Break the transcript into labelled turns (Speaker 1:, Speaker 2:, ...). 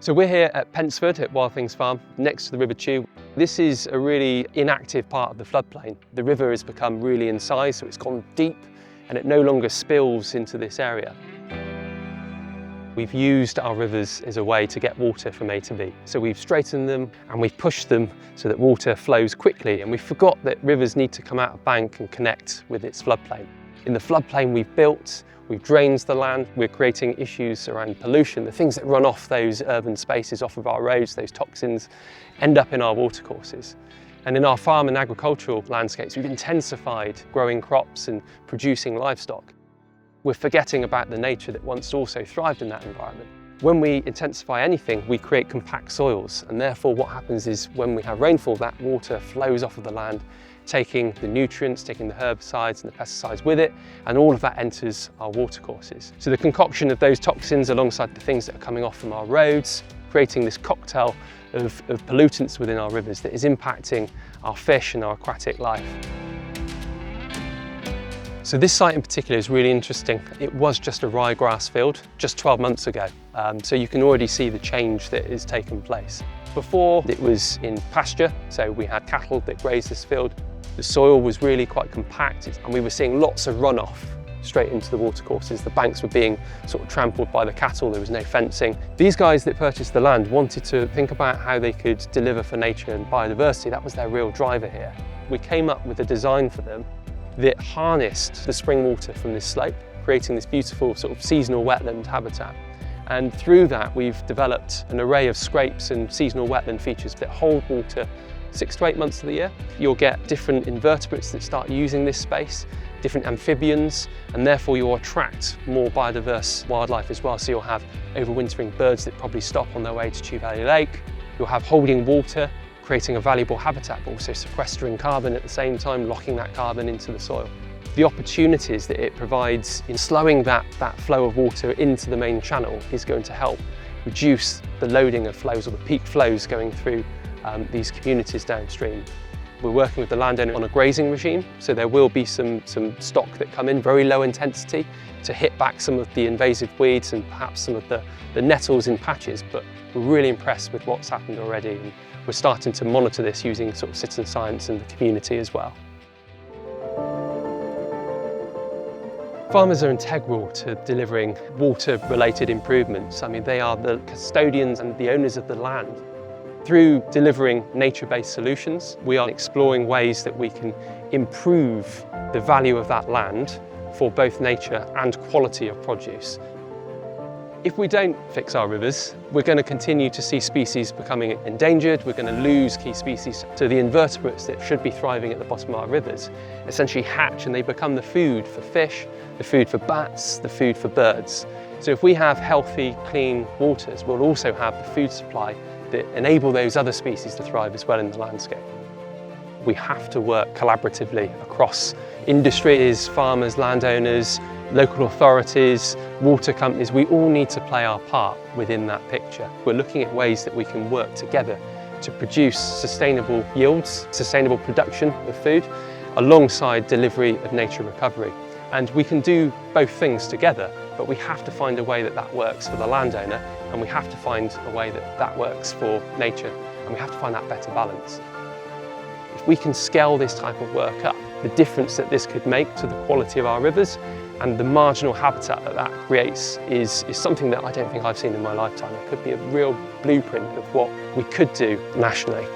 Speaker 1: So we're here at Pensford at Wild Things Farm, next to the River Chew. This is a really inactive part of the floodplain. The river has become really incised, so it's gone deep and it no longer spills into this area. We've used our rivers as a way to get water from A to B. So we've straightened them and we've pushed them so that water flows quickly, and we forgot that rivers need to come out of bank and connect with its floodplain. In the floodplain we've built, we've drained the land, we're creating issues around pollution. The things that run off those urban spaces, off of our roads, those toxins, end up in our watercourses. And in our farm and agricultural landscapes, we've intensified growing crops and producing livestock. We're forgetting about the nature that once also thrived in that environment. When we intensify anything, we create compact soils, and therefore what happens is when we have rainfall, that water flows off of the land, taking the nutrients, taking the herbicides and the pesticides with it, and all of that enters our watercourses. So the concoction of those toxins alongside the things that are coming off from our roads, creating this cocktail of pollutants within our rivers that is impacting our fish and our aquatic life. So this site in particular is really interesting. It was just a ryegrass field just 12 months ago. So you can already see the change that has taken place. Before it was in pasture, so we had cattle that grazed this field. The soil was really quite compact and we were seeing lots of runoff straight into the watercourses. The banks were being sort of trampled by the cattle, there was no fencing. These guys that purchased the land wanted to think about how they could deliver for nature and biodiversity. That was their real driver here. We came up with a design for them that harnessed the spring water from this slope, creating this beautiful sort of seasonal wetland habitat. And through that, we've developed an array of scrapes and seasonal wetland features that hold water 6 to 8 months of the year. You'll get different invertebrates that start using this space, different amphibians, and therefore you'll attract more biodiverse wildlife as well. So you'll have overwintering birds that probably stop on their way to Chew Valley Lake. You'll have holding water, creating a valuable habitat, but also sequestering carbon at the same time, locking that carbon into the soil. The opportunities that it provides in slowing that flow of water into the main channel is going to help reduce the loading of flows or the peak flows going through these communities downstream. We're working with the landowner on a grazing regime, so there will be some stock that come in, very low intensity, to hit back some of the invasive weeds and perhaps some of the nettles in patches, but we're really impressed with what's happened already, and we're starting to monitor this using sort of citizen science and the community as well. Farmers are integral to delivering water-related improvements. I mean, they are the custodians and the owners of the land. Through delivering nature-based solutions, we are exploring ways that we can improve the value of that land for both nature and quality of produce. If we don't fix our rivers, we're going to continue to see species becoming endangered, we're going to lose key species. So the invertebrates that should be thriving at the bottom of our rivers essentially hatch and they become the food for fish, the food for bats, the food for birds. So if we have healthy, clean waters, we'll also have the food supply that enable those other species to thrive as well in the landscape. We have to work collaboratively across industries, farmers, landowners, local authorities, water companies. We all need to play our part within that picture. We're looking at ways that we can work together to produce sustainable yields, sustainable production of food, alongside delivery of nature recovery. And we can do both things together, but we have to find a way that that works for the landowner, and we have to find a way that that works for nature, and we have to find that better balance. If we can scale this type of work up, the difference that this could make to the quality of our rivers and the marginal habitat that that creates is something that I don't think I've seen in my lifetime. It could be a real blueprint of what we could do nationally.